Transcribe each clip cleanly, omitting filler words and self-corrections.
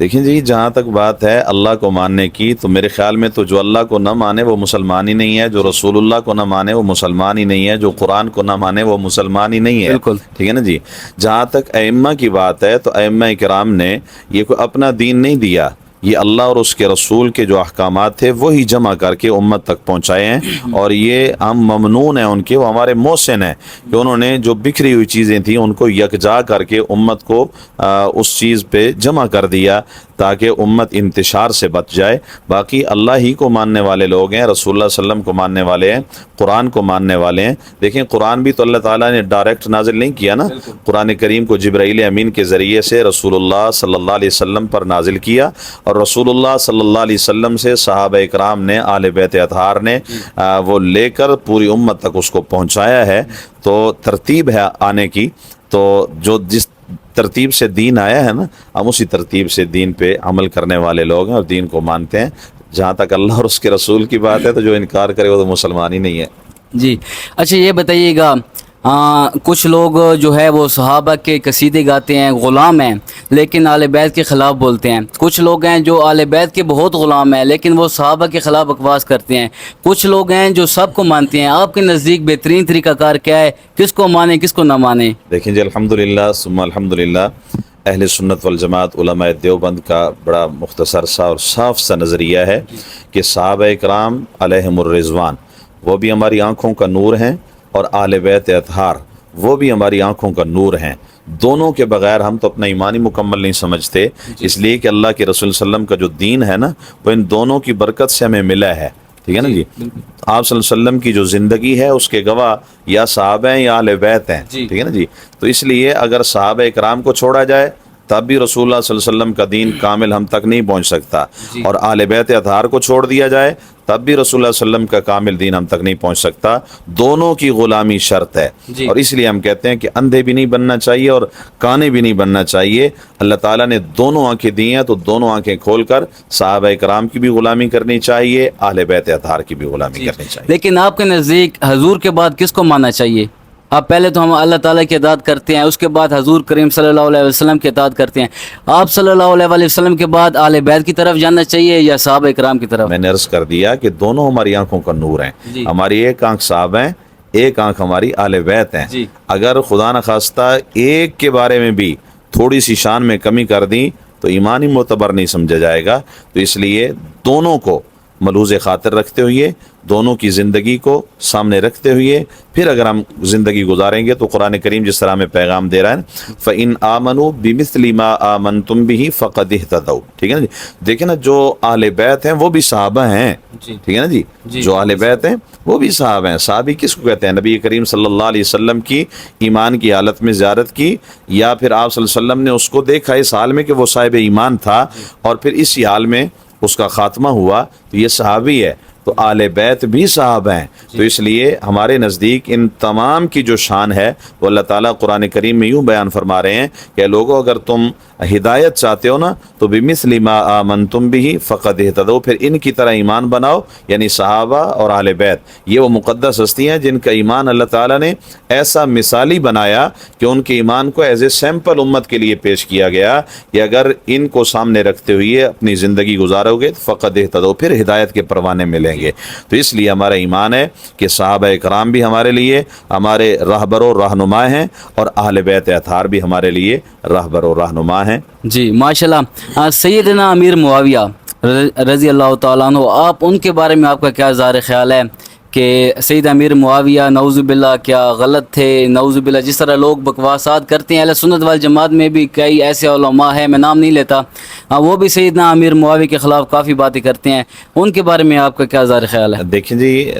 دیکھیں جی، جہاں تک بات ہے اللہ کو ماننے کی، تو میرے خیال میں تو جو اللہ کو نہ مانے وہ مسلمان ہی نہیں ہے، جو رسول اللہ کو نہ مانے وہ مسلمان ہی نہیں ہے، جو قرآن کو نہ مانے وہ مسلمان ہی نہیں ہے. بالکل. ٹھیک ہے نا جی. جہاں تک ائمہ کی بات ہے تو ائمہ کرام نے یہ کوئی اپنا دین نہیں دیا، یہ اللہ اور اس کے رسول کے جو احکامات تھے وہی جمع کر کے امت تک پہنچائے ہیں، اور یہ ہم ممنون ہیں ان کے، وہ ہمارے محسن ہیں کہ انہوں نے جو بکھری ہوئی چیزیں تھیں ان کو یکجا کر کے امت کو اس چیز پہ جمع کر دیا تاکہ امت انتشار سے بچ جائے. باقی اللہ ہی کو ماننے والے لوگ ہیں، رسول اللہ صلی اللہ علیہ وسلم کو ماننے والے ہیں، قرآن کو ماننے والے ہیں. دیکھیں قرآن بھی تو اللہ تعالیٰ نے ڈائریکٹ نازل نہیں کیا نا، قرآن کریم کو جبرائیل امین کے ذریعے سے رسول اللہ صلی اللہ علیہ وسلم پر نازل کیا، اور رسول اللہ صلی اللہ علیہ وسلم سے صحابہ اکرام نے، آل بیت اطہار نے وہ لے کر پوری امت تک اس کو پہنچایا ہے. تو ترتیب ہے آنے کی، تو جو جس ترتیب سے دین آیا ہے نا، ہم اسی ترتیب سے دین پہ عمل کرنے والے لوگ ہیں اور دین کو مانتے ہیں. جہاں تک اللہ اور اس کے رسول کی بات ہے تو جو انکار کرے وہ تو مسلمان ہی نہیں ہے. جی اچھا یہ بتائیے گا، کچھ لوگ جو ہے وہ صحابہ کے قصیدے گاتے ہیں، غلام ہیں لیکن آل بیت کے خلاف بولتے ہیں. کچھ لوگ ہیں جو آل بیت کے بہت غلام ہیں لیکن وہ صحابہ کے خلاف بکواس کرتے ہیں. کچھ لوگ ہیں جو سب کو مانتے ہیں. آپ کے نزدیک بہترین طریقہ کار کیا ہے؟ کس کو مانیں کس کو نہ مانیں؟ دیکھیں جی، الحمدللہ ثم الحمدللہ، اہل سنت والجماعت علماء دیوبند کا بڑا مختصر سا اور صاف سا نظریہ ہے کہ صحابہ اکرام علیہم الرضوان وہ بھی ہماری آنکھوں کا نور ہیں، اور آل بیت اطہار وہ بھی ہماری آنکھوں کا نور ہیں. دونوں کے بغیر ہم تو اپنا ایمان ہی مکمل نہیں سمجھتے، اس لیے کہ اللہ کے رسول صلی اللہ علیہ وسلم کا جو دین ہے نا وہ ان دونوں کی برکت سے ہمیں ملا ہے. ٹھیک ہے نا جی. آپ صلی اللہ علیہ وسلم کی جو زندگی ہے اس کے گواہ یا صحابہ ہیں یا اہل بیت ہیں. ٹھیک ہے نا جی. تو اس لیے اگر صحابہ اکرام کو چھوڑا جائے تب بھی رسول اللہ صلی اللہ علیہ وسلم کا دین کامل ہم تک نہیں پہنچ سکتا، اور اہل بیت اطہار کو چھوڑ دیا جائے تب بھی رسول اللہ صلی اللہ علیہ وسلم کا کامل دین ہم تک نہیں پہنچ سکتا. دونوں کی غلامی شرط ہے، اور اس لیے ہم کہتے ہیں کہ اندھے بھی نہیں بننا چاہیے اور کانے بھی نہیں بننا چاہیے. اللہ تعالیٰ نے دونوں آنکھیں دی ہیں تو دونوں آنکھیں کھول کر صحابہ اکرام کی بھی غلامی کرنی چاہیے، اہل بیت اطہار کی بھی غلامی کرنی چاہیے. لیکن آپ کے نزدیک حضور کے بعد کس کو ماننا چاہیے؟ آپ پہلے تو ہم اللہ تعالیٰ کی اطاعت کرتے ہیں، اس کے بعد حضور کریم صلی اللہ علیہ وسلم کی اطاعت کرتے ہیں. آپ صلی اللہ علیہ وسلم کے بعد آل بیت کی طرف جانا چاہیے یا صحابہ اکرام کی طرف؟ میں نے عرض کر دیا کہ دونوں ہماری آنکھوں کا نور ہیں. ہماری ایک آنکھ صحابہ ہیں، ایک آنکھ ہماری آل بیت ہیں. اگر خدا نخواستہ ایک کے بارے میں بھی تھوڑی سی شان میں کمی کر دی تو ایمان ہی معتبر نہیں سمجھا جائے گا. تو اس لیے دونوں کو ملحوظ خاطر رکھتے ہوئے، دونوں کی زندگی کو سامنے رکھتے ہوئے پھر اگر ہم زندگی گزاریں گے تو قرآن کریم جس طرح ہمیں پیغام دے رہا ہے فَإِنْ آمَنُوا بِمِثْلِ مَا آمَنْتُمْ بِهِ فَقَدِ اهْتَدَوْا. ٹھیک ہے نا جی. دیکھیں نا جو اہل بیت ہیں وہ بھی صحابہ ہیں. ٹھیک ہے نا جی. جو اہل بیت ہیں وہ بھی صحابہ ہیں. صحابی کس کو کہتے ہیں؟ نبی کریم صلی اللہ علیہ وسلم کی ایمان کی حالت میں زیارت کی، یا پھر آپ صلی اللہ علیہ وسلم نے اس کو دیکھا اس حال میں کہ وہ صاحب ایمان تھا اور پھر اسی حال میں اس کا خاتمہ ہوا، تو یہ صحابی ہے. تو آل بیت بھی صحابہ ہیں. تو اس لیے ہمارے نزدیک ان تمام کی جو شان ہے وہ اللہ تعالیٰ قرآن کریم میں یوں بیان فرما رہے ہیں کہ لوگو اگر تم ہدایت چاہتے ہو نا تو بِمِثْلِ مَا آمَنْتُمْ بِهِ فَقَدْ اهْتَدَوْا، پھر ان کی طرح ایمان بناؤ. یعنی صحابہ اور اہل بیت یہ وہ مقدس ہستی ہیں جن کا ایمان اللہ تعالیٰ نے ایسا مثالی بنایا کہ ان کے ایمان کو ایز اے سیمپل امت کے لیے پیش کیا گیا کہ اگر ان کو سامنے رکھتے ہوئے اپنی زندگی گزارو گے تو فَقَدْ اهْتَدَوْا، پھر ہدایت کے پروانے ملیں گے. تو اس لیے ہمارا ایمان ہے کہ صحابہ اکرام بھی ہمارے لیے ہمارے رہبر و رہنما ہیں، اور اہل بیت اطہار بھی ہمارے لیے رہبر و رہنما ہیں. جی ماشاءاللہ. سیدنا امیر معاویہ رضی اللہ تعالیٰ عنہ، آپ ان کے بارے میں آپ کا کیا ظاہر خیال ہے کہ سید امیر معاویہ نعوذ باللہ کیا غلط تھے؟ نعوذ باللہ جس طرح لوگ بکواسات کرتے ہیں، اہل سنت والجماعت میں بھی کئی ایسے علماء ہیں، میں نام نہیں لیتا، وہ بھی سیدنا امیر معاویہ کے خلاف کافی باتیں کرتے ہیں. ان کے بارے میں آپ کا کیا ظاہر خیال ہے؟ دیکھیں جی،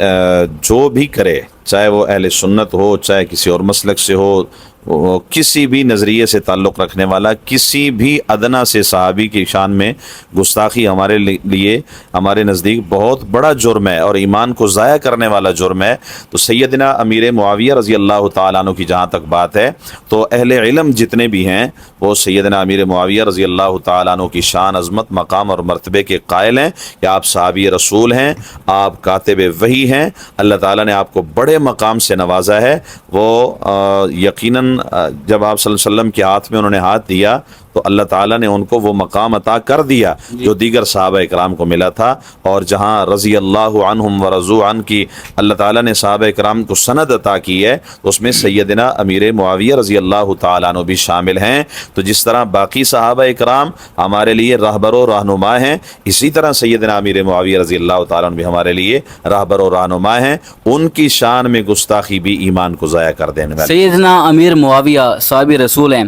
جو بھی کرے چاہے وہ اہل سنت ہو چاہے کسی اور مسلک سے ہو، وہ کسی بھی نظریے سے تعلق رکھنے والا، کسی بھی ادنا سے صحابی کی شان میں گستاخی ہمارے لیے ہمارے نزدیک بہت بڑا جرم ہے اور ایمان کو ضائع کرنے والا جرم ہے. تو سیدنا امیر معاویہ رضی اللہ تعالیٰ عنہ کی جہاں تک بات ہے تو اہل علم جتنے بھی ہیں وہ سیدنا امیر معاویہ رضی اللہ تعالیٰ عنہ کی شان، عظمت، مقام اور مرتبے کے قائل ہیں کہ آپ صحابی رسول ہیں، آپ کاتب وحی ہیں، اللہ تعالیٰ نے آپ کو بڑے مقام سے نوازا ہے. وہ یقیناً جب آپ صلی اللہ علیہ وسلم کے ہاتھ میں انہوں نے ہاتھ دیا تو اللہ تعالیٰ نے ان کو وہ مقام عطا کر دیا جو دیگر صحابہ اکرام کو ملا تھا. اور جہاں رضی اللہ عنہم ورضوا عنہ کی اللہ تعالیٰ نے صحابہ اکرام کو سند عطا کی ہے تو اس میں سیدنا امیر معاویہ رضی اللہ تعالیٰ عنہ بھی شامل ہیں. تو جس طرح باقی صحابہ اکرام ہمارے لیے رہبر و رہنما ہیں، اسی طرح سیدنا امیر معاویہ رضی اللہ تعالیٰ عنہ بھی ہمارے لیے رہبر و رہنما ہیں. ان کی شان میں گستاخی بھی ایمان کو ضائع کر دینے والی. سیدنا امیر معاویہ صحابی رسول ہیں،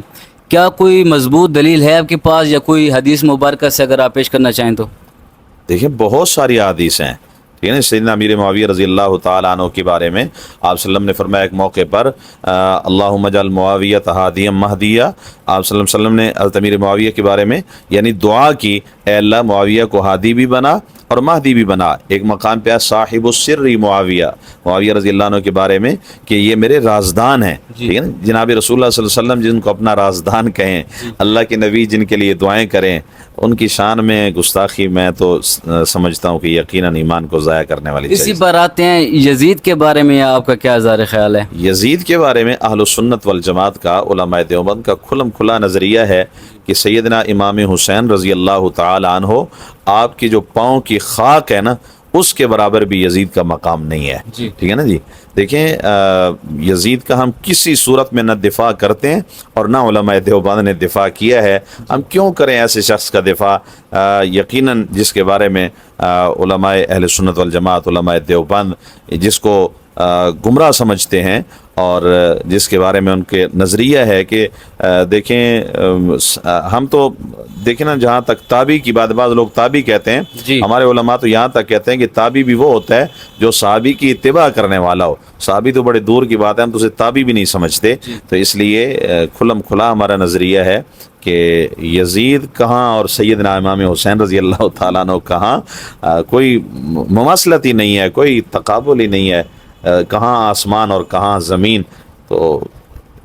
کیا کوئی مضبوط دلیل ہے آپ کے پاس یا کوئی حدیث مبارکہ سے اگر آپ پیش کرنا چاہیں تو؟ دیکھیں بہت ساری احادیث ہیں، ٹھیک ہے نا. سیدنا امیر معاویہ رضی اللہ تعالیٰ عنہ کے بارے میں آپ صلی اللہ علیہ وسلم نے فرمایا ایک موقع پر اللہم اجعل معاویہ ہادیا مہدیہ. آپ صلی اللہ علیہ وسلم نے حضرت امیر معاویہ کے بارے میں یعنی دعا کی، اے اللہ معاویہ کو ہادی بھی بنا اور مہدی بھی بنا. ایک مقام پہ صاحب السر معاویہ رضی اللہ عنہ کے بارے میں کہ یہ میرے رازدان ہیں، ٹھیک ہے نا. جناب رسول اللہ صلی اللہ علیہ وسلم جن کو اپنا رازدان کہیں، اللہ کے نبی جن کے لیے دعائیں کریں، ان کی شان میں گستاخی میں تو سمجھتا ہوں کہ یقیناً ایمان کو ضائع کرنے والی چیز. اسی پر آتے ہیں یزید کے بارے میں آپ کا کیا ظاہر خیال ہے؟ یزید کے بارے میں اہل سنت والجماعت کا، علماء دیوبند کا کھلم کھلا نظریہ ہے کہ سیدنا امام حسین رضی اللہ تعالی عنہ آپ کی جو پاؤں کی خاک ہے نا اس کے برابر بھی یزید کا مقام نہیں ہے. ٹھیک ہے نا جی. دیکھیں یزید کا ہم کسی صورت میں نہ دفاع کرتے ہیں اور نہ علماء دیوبند نے دفاع کیا ہے. ہم کیوں کریں ایسے شخص کا دفاع؟ یقیناً جس کے بارے میں علماء اہل سنت والجماعت، علماء دیوبند جس کو گمراہ سمجھتے ہیں اور جس کے بارے میں ان کے نظریہ ہے کہ دیکھیں ہم تو دیکھیں نا، جہاں تک تابعی کی بات، بعض لوگ تابعی کہتے ہیں، ہمارے علماء تو یہاں تک کہتے ہیں کہ تابعی بھی وہ ہوتا ہے جو صحابی کی اتباع کرنے والا ہو. صحابی تو بڑے دور کی بات ہے، ہم تو اسے تابعی بھی نہیں سمجھتے. تو اس لیے کھلم کھلا ہمارا نظریہ ہے کہ یزید کہاں اور سیدنا امام حسین رضی اللہ تعالیٰ عنہ کہاں، کوئی مماثلت ہی نہیں ہے، کوئی تقابل ہی نہیں ہے، کہاں آسمان اور کہاں زمین. تو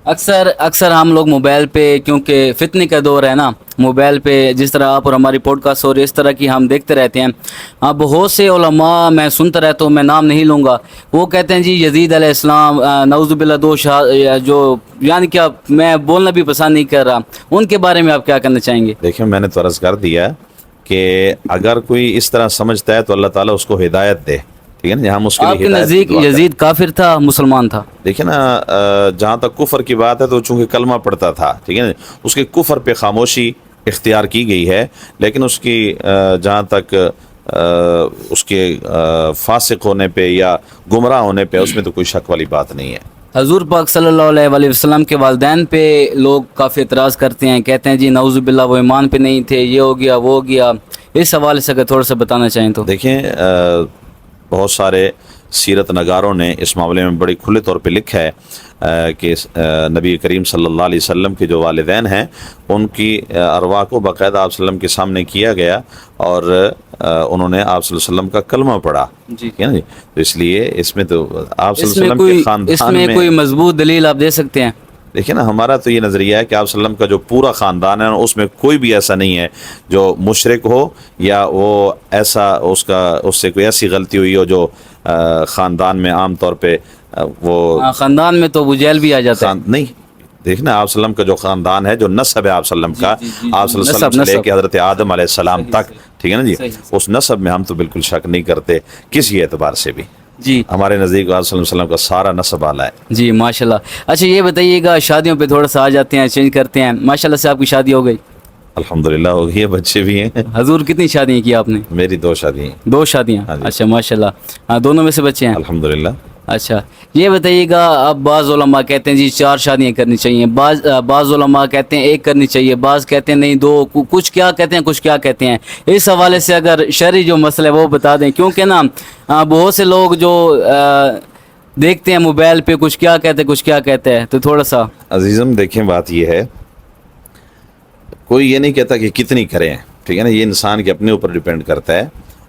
اکثر ہم لوگ موبائل پہ، کیونکہ فتنے کا دور ہے نا، موبائل پہ جس طرح آپ اور ہماری پوڈ کاسٹ ہو رہی ہے اس طرح کی ہم دیکھتے رہتے ہیں. بہت سے علماء میں سنتا رہتا ہوں، میں نام نہیں لوں گا، وہ کہتے ہیں جی یزید علیہ السلام نعوذ باللہ دو جو یعنی کیا میں بولنا بھی پسند نہیں کر رہا. ان کے بارے میں آپ کیا کرنا چاہیں گے؟ دیکھیں میں نے تو عرض کر دیا کہ اگر کوئی اس طرح سمجھتا ہے تو اللہ تعالیٰ اس کو ہدایت دے. ٹھیک ہے نا. ہم اس کے آپ کے نزدیک یزید کافر تھا مسلمان تھا؟ دیکھیں نا، جہاں تک کفر کی بات ہے تو چونکہ کلمہ پڑھتا تھا، ٹھیک ہے نا، اس کے کفر پہ خاموشی اختیار کی گئی ہے، لیکن اس کی جہاں تک اس کے فاسق ہونے پہ یا گمراہ ہونے پہ اس میں تو کوئی شک والی بات نہیں ہے. حضور پاک صلی اللہ علیہ وسلم کے والدین پہ لوگ کافی اعتراض کرتے ہیں، کہتے ہیں جی نعوذ باللہ وہ ایمان پہ نہیں تھے، یہ ہو گیا وہ ہو گیا. اس حوالے سے اگر تھوڑا سا بتانا چاہیں تو. دیکھیں بہت سارے سیرت نگاروں نے اس معاملے میں بڑی کھلے طور پہ لکھا ہے کہ نبی کریم صلی اللہ علیہ وسلم کے جو والدین ہیں ان کی ارواح کو باقاعدہ آپ صلی اللہ علیہ وسلم کے سامنے کیا گیا اور انہوں نے آپ صلی اللہ علیہ وسلم کا کلمہ پڑھا. ٹھیک ہے نا جی. تو اس لیے اس میں تو آپ صلی اللہ علیہ وسلم کے خاندان اس میں کوئی مضبوط دلیل آپ دے سکتے ہیں؟ دیکھیں نا، ہمارا تو یہ نظریہ ہے کہ آپ صلی اللہ علیہ وسلم کا جو پورا خاندان ہے اس میں کوئی بھی ایسا نہیں ہے جو مشرک ہو یا وہ ایسا اس سے کوئی ایسی غلطی ہوئی ہو جو خاندان میں عام طور پہ وہ خاندان میں تو ابو جہل بھی آ جاتا ہے. نہیں، دیکھنا آپ صلی اللہ علیہ وسلم کا جو خاندان ہے، جو نسب ہے آپ صلی اللہ علیہ وسلم کا، آپ صلی اللہ علیہ وسلم سے لے کے حضرت آدم علیہ السلام تک، ٹھیک ہے نا جی، اس نسب میں ہم تو بالکل شک نہیں کرتے کسی اعتبار سے بھی. جی ہمارے نزدیک آپ صلی اللہ علیہ وسلم کا سارا نسب اعلیٰ ہے. جی ماشاءاللہ. اچھا یہ بتائیے گا، شادیوں پہ تھوڑا سا آ جاتے ہیں، چینج کرتے ہیں. ماشاءاللہ سے آپ کی شادی ہو گئی؟ الحمدللہ ہو گئی ہے، بچے بھی ہیں. حضور کتنی شادیاں کی آپ نے؟ میری 2 شادی ہیں. 2 شادیاں؟ اچھا ماشاءاللہ. دونوں میں سے بچے ہیں؟ الحمدللہ. اچھا یہ بتائیے گا، اب بعض علماء کہتے ہیں جی 4 شادیاں کرنی چاہیے، بعض علماء کہتے ہیں 1 کرنی چاہیے، بعض کہتے ہیں نہیں 2، کچھ کیا کہتے ہیں کچھ کیا کہتے ہیں. اس حوالے سے اگر شرعی جو مسئلہ ہے وہ بتا دیں، کیونکہ نا بہت سے لوگ جو دیکھتے ہیں موبائل پہ کچھ کیا کہتے ہیں کچھ کیا کہتے ہیں، تو تھوڑا سا. عزیزم دیکھیں بات یہ ہے، کوئی یہ نہیں کہتا کہ کتنی کریں، ٹھیک ہے نا، یہ انسان کے اپنے اوپر ڈیپینڈ کرتا ہے.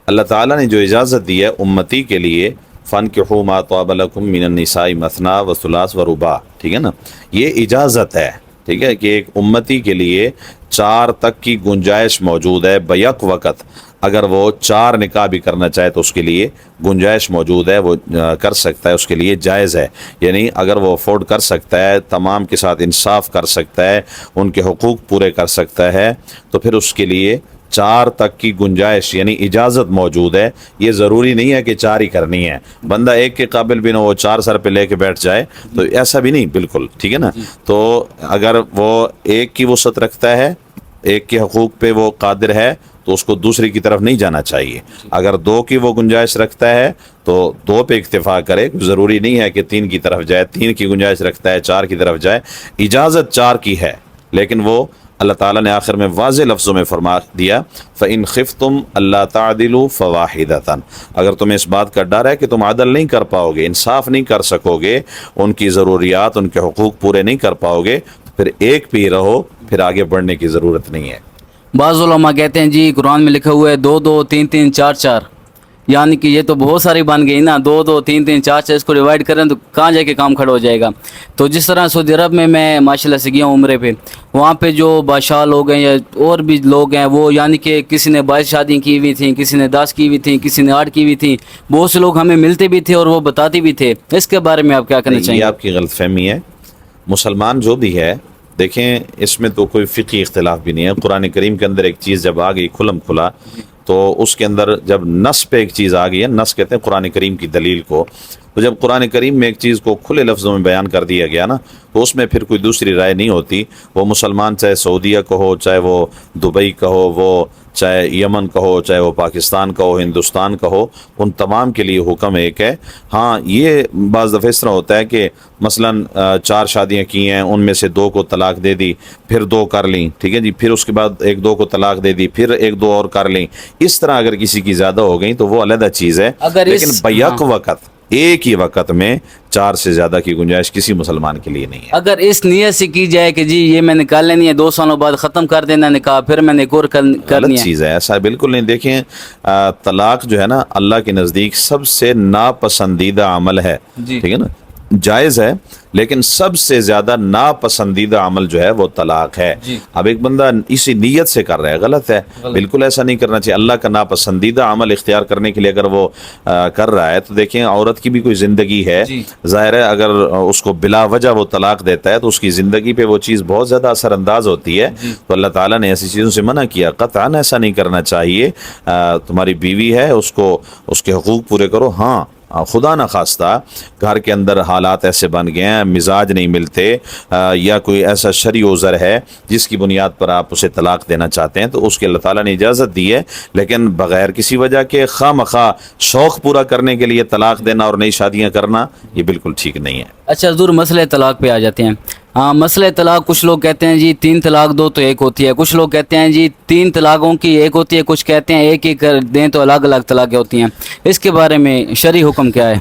اللہ تعالیٰ نے جو اجازت دی ہے امتی کے لیے، فَانْكِحُوا مَا طَابَ لَكُم مِّنَ النِّسَاءِ مَثْنَىٰ وَثُلَاثَ وَرُبَاعَ، ٹھیک ہے نا، یہ اجازت ہے. ٹھیک ہے، کہ ایک امتی کے لیے 4 تک کی گنجائش موجود ہے بیک وقت. اگر وہ 4 نکاح بھی کرنا چاہے تو اس کے لیے گنجائش موجود ہے، وہ کر سکتا ہے، اس کے لیے جائز ہے. یعنی اگر وہ افورڈ کر سکتا ہے، تمام کے ساتھ انصاف کر سکتا ہے، ان کے حقوق پورے کر سکتا ہے، تو پھر اس کے لیے 4 تک کی گنجائش یعنی اجازت موجود ہے. یہ ضروری نہیں ہے کہ 4 ہی کرنی ہے. بندہ ایک کے قابل بھی نہ، وہ 4 سر پہ لے کے بیٹھ جائے تو ایسا بھی نہیں، بالکل ٹھیک ہے نا. تو اگر وہ ایک کی وسعت رکھتا ہے، ایک کے حقوق پہ وہ قادر ہے، تو اس کو دوسری کی طرف نہیں جانا چاہیے. اگر 2 کی وہ گنجائش رکھتا ہے تو 2 پہ اکتفا کرے. ضروری نہیں ہے کہ 3 کی طرف جائے. 3 کی گنجائش رکھتا ہے 4 کی طرف جائے. اجازت 4 کی ہے، لیکن وہ اللہ تعالیٰ نے آخر میں واضح لفظوں میں فرما دیا فَإِنْ خِفْتُمْ أَلَّا تَعْدِلُوا فَوَاحِدَةً. اگر تمہیں اس بات کا ڈر ہے کہ تم عدل نہیں کر پاؤ گے، انصاف نہیں کر سکو گے، ان کی ضروریات، ان کے حقوق پورے نہیں کر پاؤ گے، تو پھر ایک پہ ہی رہو، پھر آگے بڑھنے کی ضرورت نہیں ہے. بعض علماء کہتے ہیں جی قرآن میں لکھا ہوا ہے 2 2 3 3 4 4، یعنی کہ یہ تو بہت ساری بن گئی نا، 2 2 3 3 4 4، اس کو ڈیوائڈ کریں تو کہاں جا کے کام کھڑا ہو جائے گا. تو جس طرح سعودی عرب میں ماشاءاللہ سے گیا ہوں عمرے پہ، وہاں پہ جو بادشاہ لوگ ہیں یا اور بھی لوگ ہیں، وہ یعنی کہ کسی نے 22 شادیاں کی ہوئی تھیں، کسی نے 10 کی ہوئی تھیں، کسی نے 8 کی ہوئی تھیں. بہت سے لوگ ہمیں ملتے بھی تھے اور وہ بتاتے بھی تھے. اس کے بارے میں آپ کیا کہنا چاہیں یہ گے؟ آپ کی غلط فہمی ہے. مسلمان جو بھی ہے، دیکھیں اس میں تو کوئی فقہی اختلاف بھی نہیں ہے. قرآن کریم کے اندر ایک چیز جب آ گئی کھلم کھلا، تو اس کے اندر جب نص پہ ایک چیز آ گئی ہے، نص کہتے ہیں قرآن کریم کی دلیل کو، تو جب قرآن کریم میں ایک چیز کو کھلے لفظوں میں بیان کر دیا گیا نا، تو اس میں پھر کوئی دوسری رائے نہیں ہوتی. وہ مسلمان چاہے سعودیہ کا ہو، چاہے وہ دبئی کا ہو، وہ چاہے یمن کا ہو، چاہے وہ پاکستان کا ہو، ہندوستان کا ہو، ان تمام کے لیے حکم ایک ہے. ہاں یہ بعض دفعہ اس طرح ہوتا ہے کہ مثلاً 4 شادیاں کی ہیں، ان میں سے 2 کو طلاق دے دی، پھر 2 کر لیں، ٹھیک ہے جی، پھر اس کے بعد 1 2 کو طلاق دے دی، پھر 1 2 اور کر لیں. اس طرح اگر کسی کی زیادہ ہو گئی تو وہ علیحدہ چیز ہے. لیکن بیک وقت ایک ہی وقت میں 4 سے زیادہ کی گنجائش کسی مسلمان کے لیے نہیں ہے. اگر اس نیت سے کی جائے کہ جی یہ میں نکال لینی ہے، 2 سالوں بعد ختم کر دینا نکاح، پھر میں نے ایک اور کرنی غلط ہے. چیز ہے، ایسا بالکل نہیں. دیکھیں طلاق جو ہے نا، اللہ کے نزدیک سب سے ناپسندیدہ عمل ہے. جی. ٹھیک ہے نا، جائز ہے لیکن سب سے زیادہ ناپسندیدہ عمل جو ہے وہ طلاق ہے. جی. اب ایک بندہ اسی نیت سے کر رہا ہے، غلط ہے. بالکل ایسا نہیں کرنا چاہیے. اللہ کا ناپسندیدہ عمل اختیار کرنے کے لیے اگر وہ کر رہا ہے تو دیکھیں عورت کی بھی کوئی زندگی ہے. جی. ظاہر ہے اگر اس کو بلا وجہ وہ طلاق دیتا ہے تو اس کی زندگی پہ وہ چیز بہت زیادہ اثر انداز ہوتی ہے. تو اللہ تعالیٰ نے ایسی چیزوں سے منع کیا. قطعاً ایسا نہیں کرنا چاہیے. تمہاری بیوی ہے، اس کو اس کے حقوق پورے کرو. ہاں خدا نہ خواستہ گھر کے اندر حالات ایسے بن گئے ہیں، مزاج نہیں ملتے، یا کوئی ایسا شرعی عذر ہے جس کی بنیاد پر آپ اسے طلاق دینا چاہتے ہیں، تو اس کے اللہ تعالیٰ نے اجازت دی ہے. لیکن بغیر کسی وجہ کے خواہ مخواہ شوق پورا کرنے کے لیے طلاق دینا اور نئی شادیاں کرنا، یہ بالکل ٹھیک نہیں ہے. اچھا حضور، مسئلہ طلاق پہ آ جاتے ہیں. ہاں، مسئلہ طلاق، کچھ لوگ کہتے ہیں جی 3 طلاق دو تو 1 ہوتی ہے، کچھ لوگ کہتے ہیں جی 3 طلاقوں کی 1 ہوتی ہے، کچھ کہتے ہیں 1 کر دیں تو الگ الگ طلاقیں ہوتی ہیں. اس کے بارے میں شرعی حکم کیا ہے؟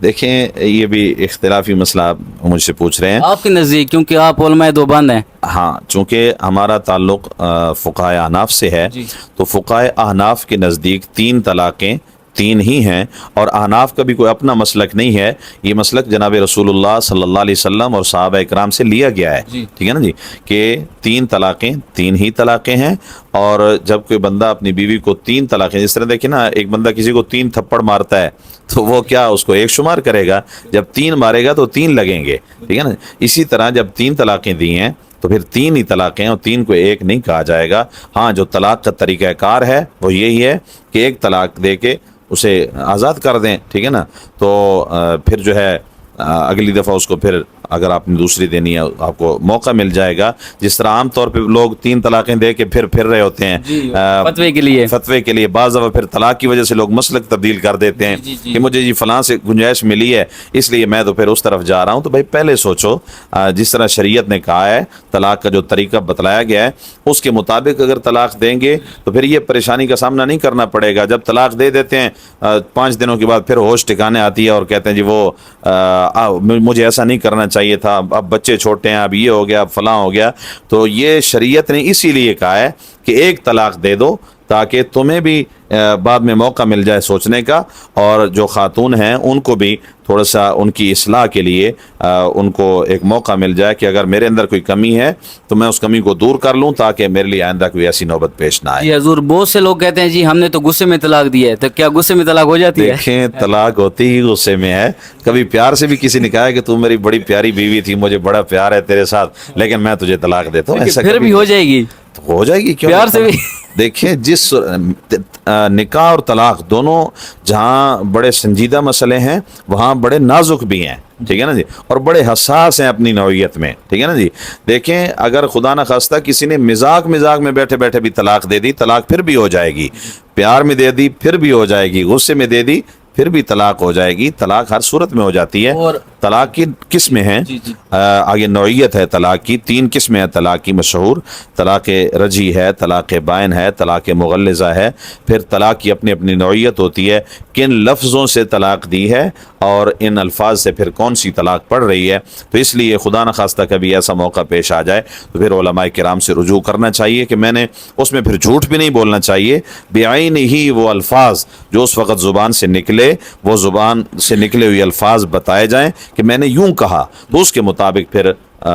دیکھیں یہ بھی اختلافی مسئلہ آپ مجھ سے پوچھ رہے ہیں. آپ کے نزدیک، کیونکہ آپ علماء دیوبند ہیں. ہاں، چونکہ ہمارا تعلق فقہائے احناف سے ہے، تو فقہائے احناف کے نزدیک 3 طلاقیں 3 ہی ہیں، اور احناف کا بھی کوئی اپنا مسلک نہیں ہے. یہ مسلک جناب رسول اللہ صلی اللہ علیہ وسلم اور صحابہ اکرام سے لیا گیا ہے. ٹھیک ہے نا جی، کہ 3 طلاقیں 3 ہی طلاقیں ہیں. اور جب کوئی بندہ اپنی بیوی کو 3 طلاقیں، جس طرح دیکھیں نا، ایک بندہ کسی کو 3 تھپڑ مارتا ہے تو وہ کیا اس کو 1 شمار کرے گا؟ جب 3 مارے گا تو 3 لگیں گے. ٹھیک ہے نا، اسی طرح جب 3 طلاقیں دی ہیں تو پھر 3 ہی طلاقیں، اور 3 کو 1 نہیں کہا جائے گا. ہاں، جو طلاق کا طریقہ کار ہے وہ یہی ہے کہ 1 طلاق دے کے اسے آزاد کر دیں. ٹھیک ہے نا، تو پھر جو ہے اگلی دفعہ اس کو پھر اگر آپ نے دوسری دینی ہے آپ کو موقع مل جائے گا. جس طرح عام طور پہ لوگ 3 طلاقیں دے کے پھر رہے ہوتے ہیں فتوے کے لیے. بعض دفعہ پھر طلاق کی وجہ سے لوگ مسلک تبدیل کر دیتے ہیں کہ مجھے جی فلاں سے گنجائش ملی ہے اس لیے میں تو پھر اس طرف جا رہا ہوں. تو بھائی پہلے سوچو، جس طرح شریعت نے کہا ہے، طلاق کا جو طریقہ بتلایا گیا ہے اس کے مطابق اگر طلاق دیں گے تو پھر یہ پریشانی کا سامنا نہیں کرنا پڑے گا. جب طلاق دے دیتے ہیں 5 دنوں کے بعد پھر ہوش ٹھکانے آتی ہے اور کہتے ہیں جی وہ مجھے ایسا نہیں کرنا چاہیے تھا، اب بچے چھوٹے ہیں، اب یہ ہو گیا، اب فلاں ہو گیا. تو یہ شریعت نے اسی لیے کہا ہے کہ 1 طلاق دے دو تاکہ تمہیں بھی بعد میں موقع مل جائے سوچنے کا، اور جو خاتون ہیں ان کو بھی تھوڑا سا ان کی اصلاح کے لیے ان کو ایک موقع مل جائے کہ اگر میرے اندر کوئی کمی ہے تو میں اس کمی کو دور کر لوں تاکہ میرے لیے آئندہ کوئی ایسی نوبت پیش نہ آئے۔ جی حضور، بہت سے لوگ کہتے ہیں جی ہم نے تو غصے میں طلاق دی ہے، تو کیا غصے میں طلاق ہو جاتی ہے؟ دیکھیں، طلاق ہوتی ہی غصے میں ہے۔ کبھی پیار سے بھی کسی نے کہا ہے کہ تو میری بڑی پیاری بیوی تھی، مجھے بڑا پیار ہے تیرے ساتھ، لیکن میں تجھے طلاق دیتا ہوں، ایسا پھر بھی ہو جائے گی، ہو جائے گی، کیوں پیار سے بھی۔ دیکھیں، جس نکاح اور طلاق دونوں جہاں بڑے سنجیدہ مسئلے ہیں وہاں بڑے نازک بھی ہیں، ٹھیک ہے نا جی، اور بڑے حساس ہیں اپنی نوعیت میں، ٹھیک ہے نا جی۔ دیکھیں، اگر خدا نہ خواستہ کسی نے مزاق میں بیٹھے بیٹھے بھی طلاق دے دی، طلاق پھر بھی ہو جائے گی، پیار میں دے دی پھر بھی ہو جائے گی، غصے میں دے دی پھر بھی طلاق ہو جائے گی۔ طلاق ہر صورت میں ہو جاتی ہے۔ اور طلاق کی قسمیں ہیں، آگے نوعیت ہے طلاق کی، 3 قسمیں ہیں طلاق کی مشہور۔ طلاق رجعی ہے، طلاق بائن ہے، طلاق مغلظہ ہے۔ پھر طلاق کی اپنی اپنی نوعیت ہوتی ہے، کن لفظوں سے طلاق دی ہے اور ان الفاظ سے پھر کون سی طلاق پڑ رہی ہے۔ تو اس لیے خدا نہ خواستہ کبھی ایسا موقع پیش آ جائے تو پھر علماء کرام سے رجوع کرنا چاہیے کہ میں نے اس میں پھر جھوٹ بھی نہیں بولنا چاہیے، بعین ہی وہ الفاظ جو اس وقت زبان سے نکلے، وہ زبان سے نکلے ہوئے الفاظ بتائے جائیں کہ میں نے یوں کہا، تو اس کے مطابق پھر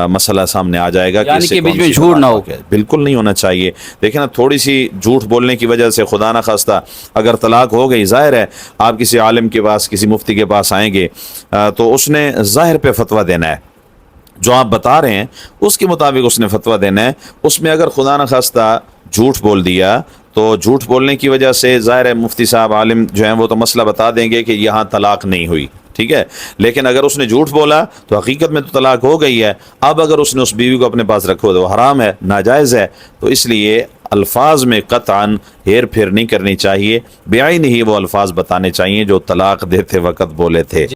مسئلہ سامنے آ جائے گا کہ یعنی اس سے کہ بیچ کون میں سی جھوٹ نہ ہو۔ طلاق ہے۔ بالکل نہیں ہونا چاہیے۔ دیکھیں نا، تھوڑی سی جھوٹ بولنے کی وجہ سے خدا نہ خواستہ اگر طلاق ہو گئی، ظاہر ہے آپ کسی عالم کے پاس، کسی مفتی کے پاس آئیں گے تو اس نے ظاہر پہ فتویٰ دینا ہے، جو آپ بتا رہے ہیں اس کے مطابق اس نے فتویٰ دینا ہے۔ اس میں اگر خدا نہ خواستہ جھوٹ بول دیا تو جھوٹ بولنے کی وجہ سے ظاہر ہے مفتی صاحب عالم جو ہیں وہ تو مسئلہ بتا دیں گے کہ یہاں طلاق نہیں ہوئی، ٹھیک ہے، لیکن اگر اس نے جھوٹ بولا تو حقیقت میں تو طلاق ہو گئی ہے۔ اب اگر اس نے اس بیوی کو اپنے پاس رکھو تو وہ حرام ہے، ناجائز ہے۔ تو اس لیے الفاظ میں قطعاً ہیر پھیر نہیں کرنی چاہیے، بعین ہی وہ الفاظ بتانے چاہیے جو طلاق دیتے وقت بولے تھے۔